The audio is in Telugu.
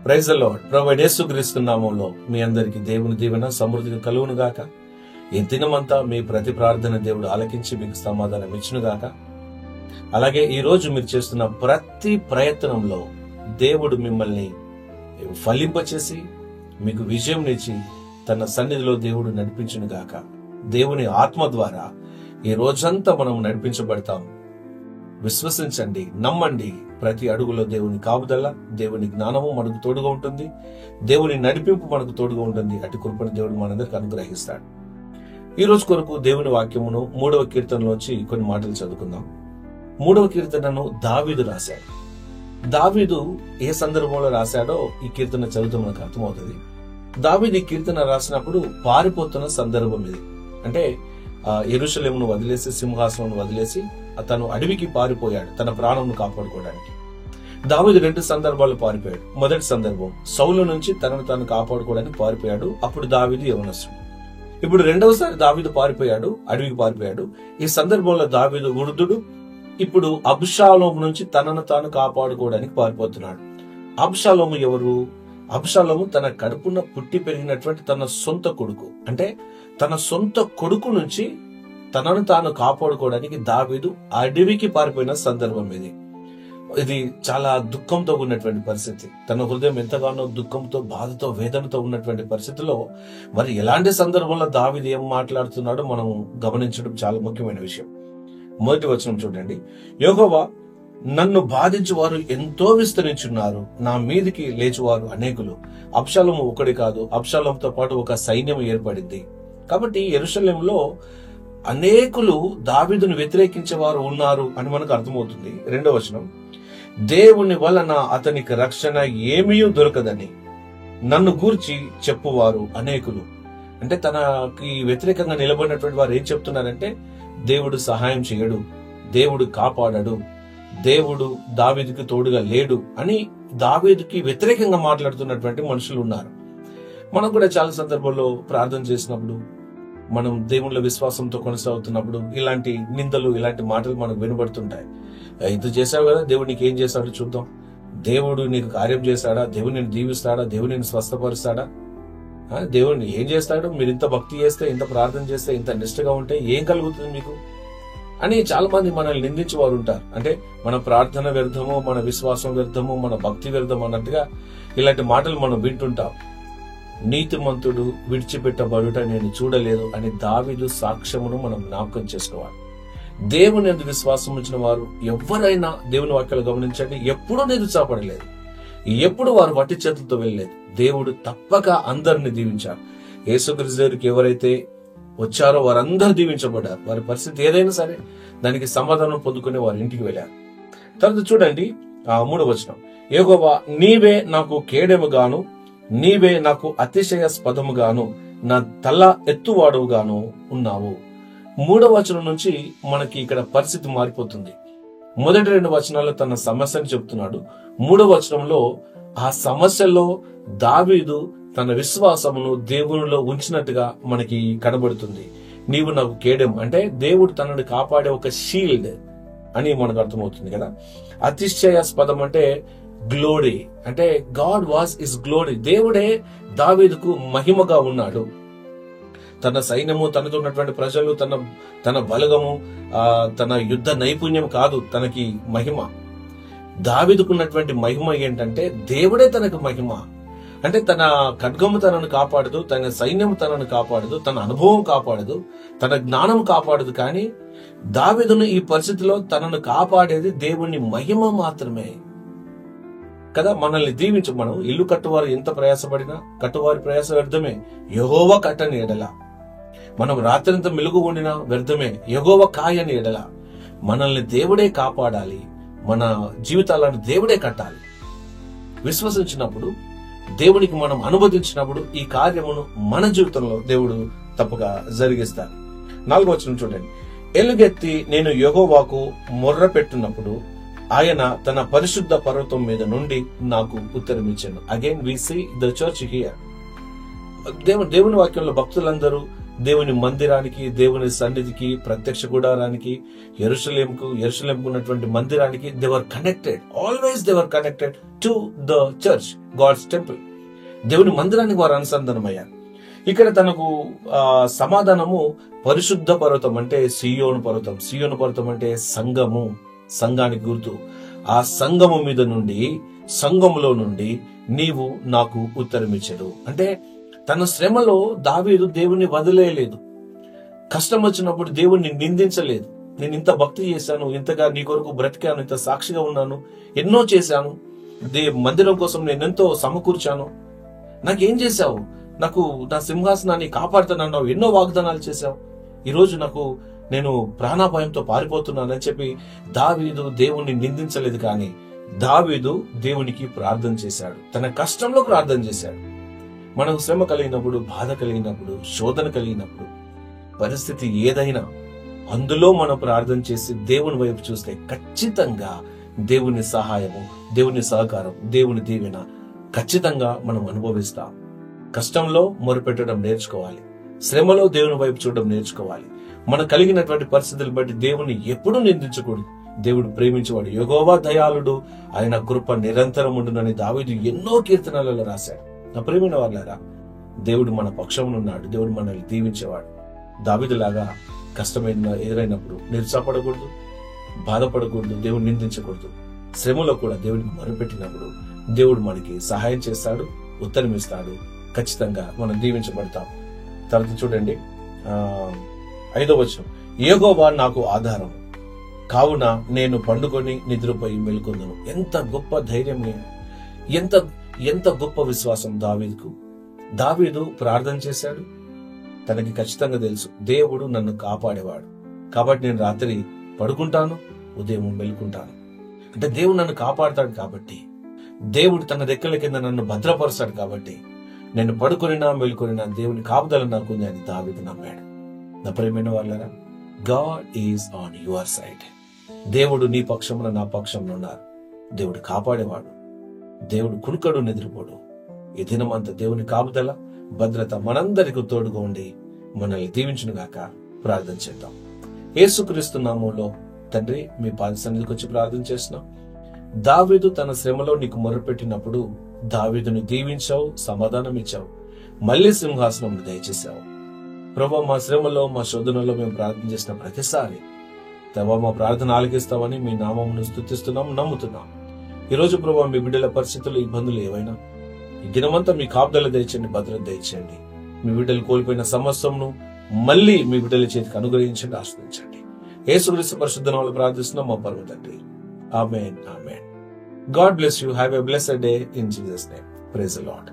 Praise the lord. ప్రభువైన యేసుక్రీస్తు నామములో మీ అందరికి దేవుని దీవెన సమృద్ధిగా కలుగును గాక. ఈ దినమంతా మీ ప్రతి ప్రార్థన దేవుడు ఆలకించి మీకు సమాధానం ఇచ్చును గాక. అలాగే ఈ రోజు మీరు చేస్తున్న ప్రతి ప్రయత్నంలో దేవుడు మిమ్మల్ని ఫలింపచేసి మీకు విజయం ఇచ్చి తన సన్నిధిలో దేవుడు నడిపించును గాక. దేవుని ఆత్మ ద్వారా ఈ రోజంతా మనం నడిపించబడతాం. విశ్వసించండి, నమ్మండి. ప్రతి అడుగులో దేవుని కాపుదల, దేవుని జ్ఞానము మనకు తోడుగా ఉంటుంది. దేవుని నడిపింపు మనకు తోడుగా ఉంటుంది. అటు కృపను దేవుడు మనందరికి అనుగ్రహిస్తాడు. ఈ రోజు కొరకు దేవుని వాక్యమును 3వ కీర్తనలోంచి కొన్ని మాటలు చదువుకుందాం. 3వ కీర్తనను దావీదు రాశాడు. దావీదు ఏ సందర్భంలో రాశాడో ఈ కీర్తన చదువుతూ మనకు అర్థమవుతుంది. దావీదు ఈ కీర్తన రాసినప్పుడు పారిపోతున్న సందర్భం ఇది. అంటే యెరూషలేమును వదిలేసి, సింహాసనం వదిలేసి అతను అడవికి పారిపోయాడు తన ప్రాణంను కాపాడుకోవడానికి. దావీదు 2 సందర్భాలు పారిపోయాడు. మొదటి సందర్భం సౌలు నుంచి తనను తాను కాపాడుకోవడానికి పారిపోయాడు. అప్పుడు దావీదు యవనస్తుడు. ఇప్పుడు రెండవసారి దావీదు పారిపోయాడు, అడవికి పారిపోయాడు. ఈ సందర్భంలో దావీదు వృద్ధుడు. ఇప్పుడు అబ్షాలోము నుంచి తనను తాను కాపాడుకోవడానికి పారిపోతున్నాడు. అబ్షాలోము ఎవరు? అబ్షాలోము తన కడుపున పుట్టి పెరిగినటువంటి తన సొంత కొడుకు. అంటే తన సొంత కొడుకు నుంచి తనను తాను కాపాడుకోవడానికి దావీదు అడవికి పారిపోయిన సందర్భం ఇది. ఇది చాలా దుఃఖంతో ఉన్నటువంటి పరిస్థితి. తన హృదయం ఎంతగానో దుఃఖంతో, బాధతో, వేదనతో ఉన్నటువంటి పరిస్థితిలో మరి ఎలాంటి సందర్భంలో దావీదు ఏం మాట్లాడుతున్నాడో మనం గమనించడం చాలా ముఖ్యమైన విషయం. మొదటి వచనం చూడండి. యెహోవా, నన్ను బాధించువారు ఎంతో విస్తరించున్నారు, నా మీదికి లేచువారు అనేకులు. అబ్షాలోము ఒకటి కాదు, అబ్షాలోముతో పాటు ఒక సైన్యం ఏర్పడింది. కాబట్టి యెరూషలేములో అనేకులు దావీదును వ్యతిరేకించేవారు ఉన్నారు అని మనకు అర్థమవుతుంది. 2వ వచనం, దేవుని వలన అతనికి రక్షణ ఏమీ దొరకదని నన్ను గూర్చి చెప్పువారు అనేకులు. అంటే తనకి వ్యతిరేకంగా నిలబడినటువంటి వారు ఏం చెప్తున్నారంటే, దేవుడు సహాయం చేయడు, దేవుడు కాపాడడు, దేవుడు దావీదుకి తోడుగా లేడు అని దావీదుకి వ్యతిరేకంగా మాట్లాడుతున్నటువంటి మనుషులు ఉన్నారు. మనం కూడా చాలా సందర్భాల్లో ప్రార్థన చేసినప్పుడు, మనం దేవుళ్ళ విశ్వాసంతో కొనసాగుతున్నప్పుడు ఇలాంటి నిందలు, ఇలాంటి మాటలు మనకు వినబడుతుంటాయి. ఇది చేశావు కదా, దేవుడు నీకు ఏం చేస్తాడో చూద్దాం, దేవుడు నీకు కార్యం చేస్తాడా, దేవుడు నేను దీవిస్తాడా, దేవుడు నేను స్వస్థపరుస్తాడా, దేవుడిని ఏం చేస్తాడు, మీరు ఇంత భక్తి చేస్తే, ఇంత ప్రార్థన చేస్తే, ఇంత నిష్ఠగా ఉంటే ఏం కలుగుతుంది మీకు అని చాలా మంది మనల్ని నిందించేవారు ఉంటారు. అంటే మన ప్రార్థన వ్యర్థమో, మన విశ్వాసం వ్యర్థమో, మన భక్తి వ్యర్థం అన్నట్టుగా ఇలాంటి మాటలు మనం వింటుంటాం. నీతిమంతుడు విడిచిపెట్టబడుట నేను చూడలేదు అని దావీదు సాక్ష్యమును మనం జ్ఞాపకం చేసుకోవాలి. దేవుని యందు విశ్వాసం ఉంచిన వారు ఎవరైనా దేవుని వాక్యాలు గమనించండి, ఎప్పుడూ నిరుత్సాహపడలేదు, ఎప్పుడు వారు వట్టి చేతులతో వెళ్ళలేదు. దేవుడు తప్పక అందరిని దీవించారు. యేసుక్రీస్తు దగ్గరికి ఎవరైతే వచ్చారో వారందరూ దీవించబడ్డారు. వారి పరిస్థితి ఏదైనా సరే దానికి సమాధానం పొందుకుని వారి ఇంటికి వెళ్ళారు. తర్వాత చూడండి 3వ వచనం, యెహోవా, నీవే నాకు కేడెముగాను, నీవే నాకు అతిశయాస్పదముగాను, నా తల ఎత్తువాడుగాను ఉన్నావు. 3వ వచనం నుంచి మనకి ఇక్కడ పరిస్థితి మారిపోతుంది. మొదటి 2 వచనాల్లో తన సమస్యను చెప్తున్నాడు. 3వ వచనంలో ఆ సమస్యలో దావీదు తన విశ్వాసమును దేవునిలో ఉంచినట్టుగా మనకి కనబడుతుంది. నీవు నాకు కేడెం అంటే దేవుడు తనని కాపాడే ఒక షీల్డ్ అని మనకు అర్థమవుతుంది కదా. అతిశయాస్పదం అంటే గ్లోరీ, అంటే గాడ్ వాజ్ ఇస్ గ్లోరీ. దేవుడే దావీదుకు మహిమగా ఉన్నాడు. తన సైన్యము, తనతో ఉన్నటువంటి ప్రజలు, తన బలగము, తన యుద్ధ నైపుణ్యం కాదు తనకి మహిమ. దావీదుకున్నటువంటి మహిమ ఏంటంటే దేవుడే తనకు మహిమ. అంటే తన ఖడ్గము తనను కాపాడదు, తన సైన్యం తనను కాపాడదు, తన అనుభవం కాపాడదు, తన జ్ఞానం కాపాడదు. కానీ దావీదును ఈ పరిస్థితిలో తనను కాపాడేది దేవుని మహిమ మాత్రమే కదా. మనల్ని దీవించు. మనం ఇల్లు కట్టువారు ఎంత ప్రయాసపడినా కట్టువారి ప్రయాస వ్యర్థమే, యెహోవా కట్టని ఎడల. మనం రాత్రింత మెలుగు ఉండినా వ్యర్థమే, యెహోవా కాయని ఎడల. మనల్ని దేవుడే కాపాడాలి, మన జీవితాలను దేవుడే కట్టాలి. విశ్వసించినప్పుడు, దేవునికి మనం అనుమతించినప్పుడు ఈ కార్యమును మన జీవితంలో దేవుడు తప్పక జరిగిస్తారు. 4వ వచనం చూడండి, ఎలుగెత్తి నేను యెహోవాకు మొర్ర పెట్టినప్పుడు ఆయన తన పరిశుద్ధ పర్వతం మీద నుండి నాకు ఉత్తరమిచ్చాను. Again we see the church here. దేవుని వాక్యంలో భక్తులందరూ దేవుని మందిరానికి, దేవుని సన్నిధికి, ప్రత్యక్ష గుడారానికి, యెరూషలేముకు ఉన్నటువంటి మందిరానికి they were connected. Always they were connected to the church, God's temple. దేవుని మందిరానికి వారు అనుసంధానమయ్యారు. ఇక్కడ తనకు సమాధానము పరిశుద్ధ పర్వతం అంటే సియోను పర్వతం. సియోను పర్వతం అంటే సంఘము, సంఘానికి గుర్తు. ఆ సంఘము మీద నుండి, సంఘములో నుండి నీవు నాకు ఉత్తరమిచ్చెదు. అంటే తన శ్రమలో దావీదు దేవుణ్ణి వదిలేయలేదు. కష్టం వచ్చినప్పుడు దేవుణ్ణి నిందించలేదు. నేను ఇంత భక్తి చేశాను, ఇంతగా నీ కొరకు బ్రతికాను, ఇంత సాక్షిగా ఉన్నాను, ఎన్నో చేశాను, మందిరం కోసం నేను ఎంతో సమకూర్చాను, నాకేం చేశావు, నాకు నా సింహాసనాన్ని కాపాడుతానన్నావు, ఎన్నో వాగ్దానాలు చేశావు, ఈరోజు నేను ప్రాణాపాయంతో పారిపోతున్నానని చెప్పి దావీదు దేవుణ్ణి నిందించలేదు. కానీ దావీదు దేవునికి ప్రార్థన చేశాడు, తన కష్టంలో ప్రార్థన చేశాడు. మనకు శ్రమ కలిగినప్పుడు, బాధ కలిగినప్పుడు, శోధన కలిగినప్పుడు, పరిస్థితి ఏదైనా అందులో మనం ప్రార్థన చేసి దేవుని వైపు చూస్తే ఖచ్చితంగా దేవుని సహాయము, దేవుని సహకారం, దేవుని దీవెన ఖచ్చితంగా మనం అనుభవిస్తాం. కష్టంలో మొరుపెట్టడం నేర్చుకోవాలి, శ్రమలో దేవుని వైపు చూడడం నేర్చుకోవాలి. మనకు కలిగినటువంటి పరిస్థితులు బట్టి దేవుని ఎప్పుడూ నిందించకూడదు. దేవుడు ప్రేమించేవాడు, యెహోవా దయాళుడు, ఆయన కృప నిరంతరం ఉండునని దావీదు ఎన్నో కీర్తనలలో రాశాడు. నా ప్రేమైన వాళ్ళారా, దేవుడు మన పక్షమునున్నాడు, దేవుడు మనల్ని దీవించేవాడు. దావీదులాగా కష్టమైన ఎదురైనప్పుడు నిరుత్సాహపడకూడదు, బాధపడకూడదు, దేవుడు నిందించకూడదు. శ్రమలో కూడా దేవుడికి మొరపెట్టినప్పుడు దేవుడు మనకి సహాయం చేస్తాడు, ఉత్తరం ఇస్తాడు. ఖచ్చితంగా మనం దీవించబడతాం. తర్వాత చూడండి 5వ వచనం, యెహోవా నాకు ఆధారం, కావున నేను పండుకొని నిద్రపోయి మెలుకొందును. ఎంత గొప్ప ధైర్యం, ఎంత గొప్ప విశ్వాసం దావీదుకు. దావీదు ప్రార్థన చేశాడు. తనకి ఖచ్చితంగా తెలుసు దేవుడు నన్ను కాపాడేవాడు, కాబట్టి నేను రాత్రి పడుకుంటాను, ఉదయం మెలుకుంటాను. అంటే దేవుడు నన్ను కాపాడతాడు కాబట్టి, దేవుడు తన రెక్కల కింద నన్ను భద్రపరుస్తాడు కాబట్టి నేను పడుకొనినా మెలుకొనినా దేవుని కాపుదల నాకు ఉంది అని దావీదు నమ్మాడు. నా ప్రియమైన వాళ్ళారా, God is on your side. దేవుడు నీ పక్షమున నా పక్షంలో ఉన్నారు. దేవుడు కాపాడేవాడు, దేవుడు కునుకడు నిద్రపోడు. ఈ దినమంతా దేవుని కాపుదల, భద్రత మనందరికీ తోడుగా ఉండి మనల్ని దీవించును గాక. ప్రార్థన చేద్దాం. యేసుక్రీస్తు నామములో తండ్రి, మీ పాద సన్నిధికి వచ్చి ప్రార్థన చేస్తున్నాం. దావీదు తన శ్రమలో నీకు మొరపెట్టినప్పుడు దావీదుని దీవించావు, సమాధానం ఇచ్చావు, మళ్లీ సింహాసనం దయచేశావు. ప్రభా, మా శ్రమలో, మా శోధనలో మేము ప్రార్థన చేసిన ప్రతిసారి తవా మా ప్రార్థన ఆలకిస్తావని మీ నామమును స్తుతిస్తున్నాం, నమ్ముతున్నాం. ఈ రోజు ప్రభా, మీ బిడ్డల పరిస్థితులు, ఇబ్బందులు ఏవైనా ఈ దినమంతా మీ కాపుదల దయచండి, భద్రత దయచండి. మీ బిడ్డలు కోల్పోయిన సమస్యను మళ్ళీ మీ బిడ్డల చేతికి అనుగ్రహించండి, ఆశ్రయించండి. యేసుక్రీస్తు పరిశుద్ధ నామములో ప్రార్థిస్తున్నాం మా పరమ తండ్రి. ఆమేన్, ఆమేన్. God bless you. Have a blessed day in Jesus' name. Praise the Lord.